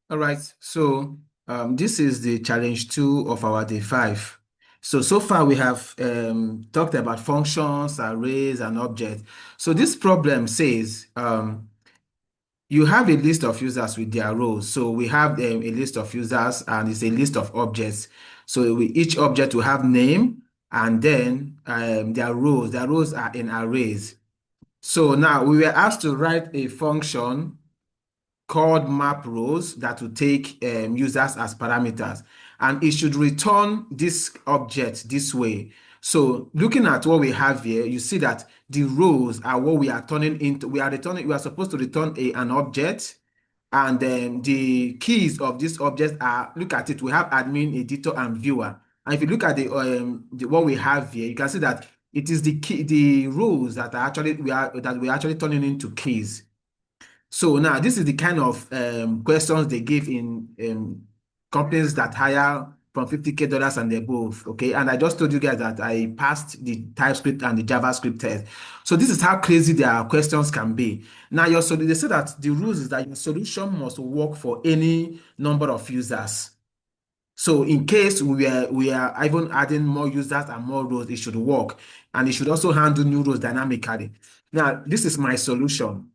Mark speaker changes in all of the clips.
Speaker 1: All right, so this is the challenge 2 of our day 5. So far we have talked about functions, arrays, and objects. So this problem says you have a list of users with their roles. So we have a list of users and it's a list of objects. So each object will have name and then their roles. Their roles are in arrays. So now we were asked to write a function called map rows that will take users as parameters, and it should return this object this way. So looking at what we have here, you see that the rows are what we are turning into. We are supposed to return an object, and then the keys of this object are, look at it, we have admin, editor, and viewer. And if you look at the what we have here, you can see that it is the rows that are actually we are actually turning into keys. So now this is the kind of questions they give in companies that hire from $50K and above. Okay, and I just told you guys that I passed the TypeScript and the JavaScript test. So this is how crazy their questions can be. Now they say that the rules is that your solution must work for any number of users. So in case we are even adding more users and more rows, it should work. And it should also handle new rows dynamically. Now, this is my solution.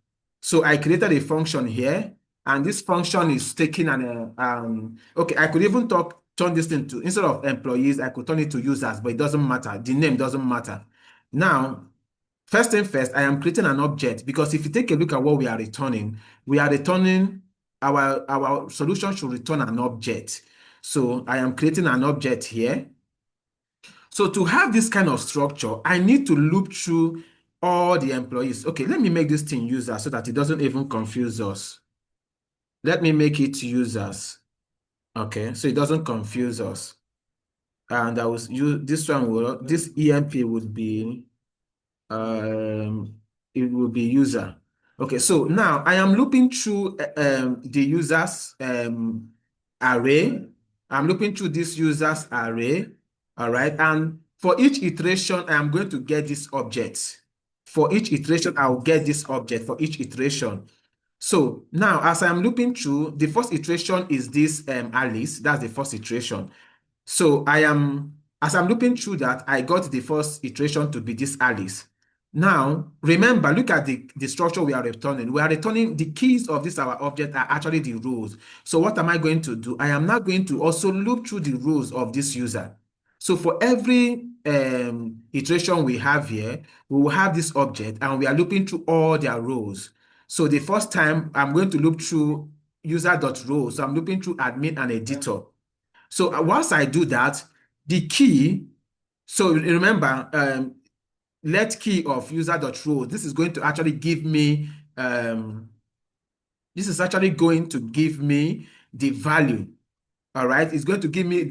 Speaker 1: So I created a function here, and this function is taking okay, I could even turn this into, instead of employees, I could turn it to users, but it doesn't matter. The name doesn't matter. Now, first thing first, I am creating an object, because if you take a look at what we are returning our solution should return an object. So I am creating an object here. So to have this kind of structure, I need to loop through all the employees. Okay, let me make this thing user so that it doesn't even confuse us. Let me make it users. Okay, so it doesn't confuse us. And I was use this EMP would be it will be user. Okay, so now I am looping through the users array. I'm looping through this users array. All right, and for each iteration, I am going to get this object. For each iteration, I'll get this object for each iteration. So now, as I'm looping through, the first iteration is this Alice. That's the first iteration. So as I'm looping through that, I got the first iteration to be this Alice. Now, remember, look at the structure we are returning. We are returning the keys of this our object are actually the rows. So what am I going to do? I am now going to also loop through the rows of this user. So for every iteration we have here, we will have this object and we are looping through all their rows. So the first time I'm going to loop through user.rows. So I'm looping through admin and editor. So once I do that, the key, so remember, let key of user.rows, this is going to actually give me, this is actually going to give me the value. All right, it's going to give me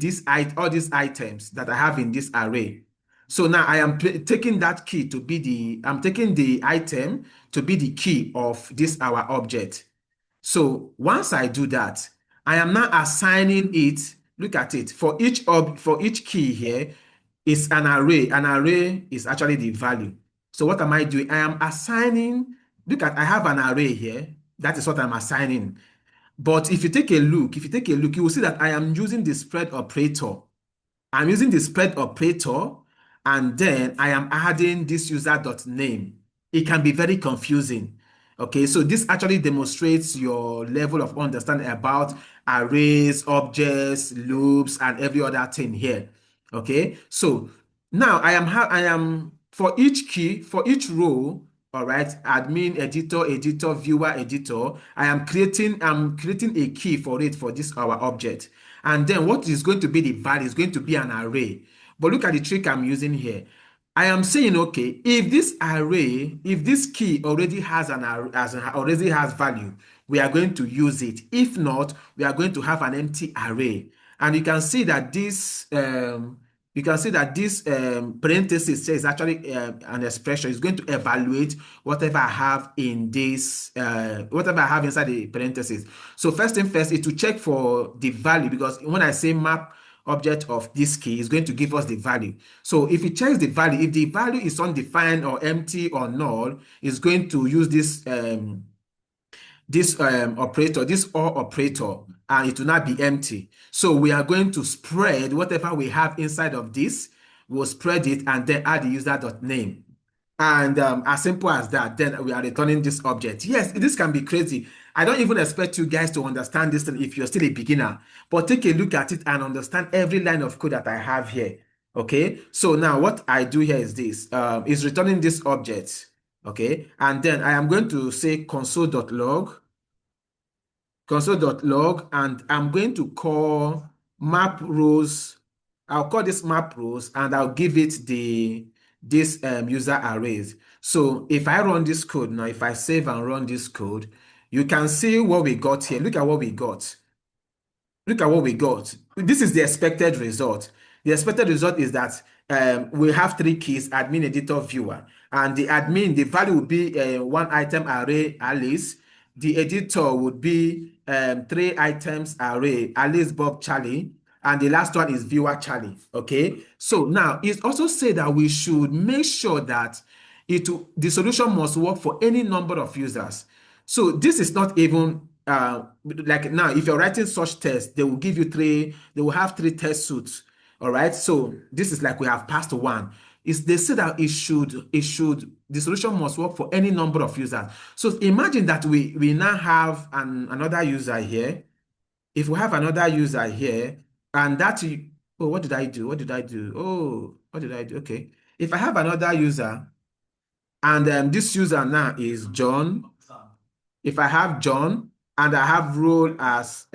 Speaker 1: all these items that I have in this array. So now I am taking that key to be I'm taking the item to be the key of this our object. So once I do that, I am now assigning it. Look at it. For each key here is an array. An array is actually the value. So what am I doing? I am assigning. Look at, I have an array here. That is what I'm assigning. But if you take a look, you will see that I am using the spread operator. I'm using the spread operator, and then I am adding this user.name. It can be very confusing. Okay, so this actually demonstrates your level of understanding about arrays, objects, loops, and every other thing here. Okay, so now I am for each key, for each row, all right, admin, editor, viewer, editor, I'm creating a key for it for this our object. And then what is going to be the value is going to be an array. But look at the trick I'm using here. I am saying, okay, if this array, if this key already has already has value, we are going to use it. If not, we are going to have an empty array. And you can see that this parenthesis is actually an expression. It's going to evaluate whatever I have in this, whatever I have inside the parenthesis. So first thing first is to check for the value, because when I say map object of this key, is going to give us the value. So if it checks the value, if the value is undefined or empty or null, it's going to use this operator, this or operator, and it will not be empty. So we are going to spread whatever we have inside of this, we'll spread it and then add the user.name. And as simple as that, then we are returning this object. Yes, this can be crazy. I don't even expect you guys to understand this thing if you're still a beginner, but take a look at it and understand every line of code that I have here. Okay, so now what I do here is this, is returning this object. Okay, and then I am going to say console.log, and I'm going to call map rows. I'll call this map rows and I'll give it this user arrays. So if I run this code now, if I save and run this code, you can see what we got here. Look at what we got. Look at what we got. This is the expected result. The expected result is that we have three keys: admin, editor, viewer. And the admin, the value would be one item array, Alice. The editor would be three items array, Alice, Bob, Charlie. And the last one is viewer, Charlie. Okay. So now it also said that we should make sure that the solution must work for any number of users. So this is not even like now, if you're writing such tests, they will give you they will have three test suits. All right. So this is like we have passed one. They say that the solution must work for any number of users. So imagine that we now have another user here. If we have another user here, and oh, what did I do? What did I do? Oh, what did I do? Okay. If I have another user, and this user now is John. If I have John and I have role as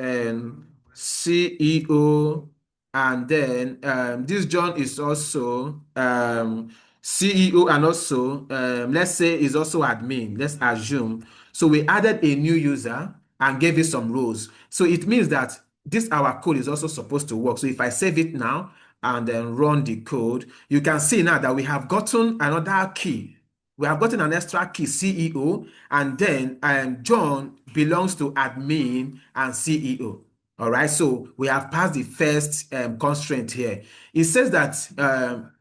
Speaker 1: CEO, and then this John is also CEO, and also let's say is also admin, let's assume. So we added a new user and gave it some roles. So it means that this our code is also supposed to work. So if I save it now and then run the code, you can see now that we have gotten another key. We have gotten an extra key, CEO, and then John belongs to admin and CEO. All right, so we have passed the first constraint here. It says that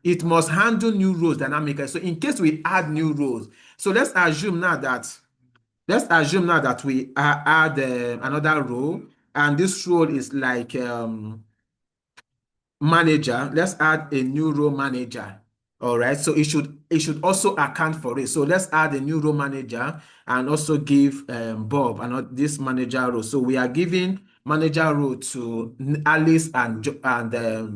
Speaker 1: it must handle new rows dynamically. So in case we add new rows, so let's assume now that we add another row, and this role is like manager. Let's add a new row manager. All right, so it should also account for it. So let's add a new row manager and also give Bob and this manager role. So we are giving manager role to Alice and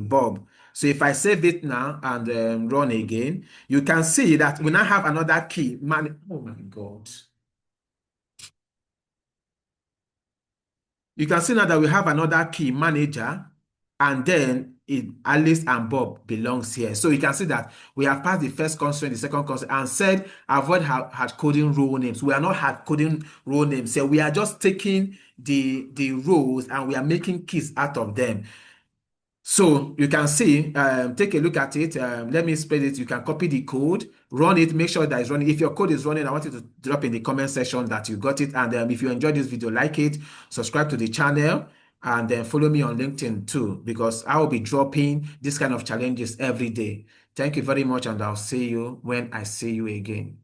Speaker 1: Bob. So if I save it now and run again, you can see that we now have another key. Oh my God. You can see now that we have another key, manager, and then Alice and Bob belongs here. So you can see that we have passed the first constraint, the second constraint, and said avoid hard coding role names. We are not hard coding role names. So we are just taking the rows and we are making keys out of them. So you can see, take a look at it. Let me spread it. You can copy the code, run it, make sure that it's running. If your code is running, I want you to drop in the comment section that you got it. And if you enjoyed this video, like it, subscribe to the channel, and then follow me on LinkedIn too, because I will be dropping this kind of challenges every day. Thank you very much, and I'll see you when I see you again.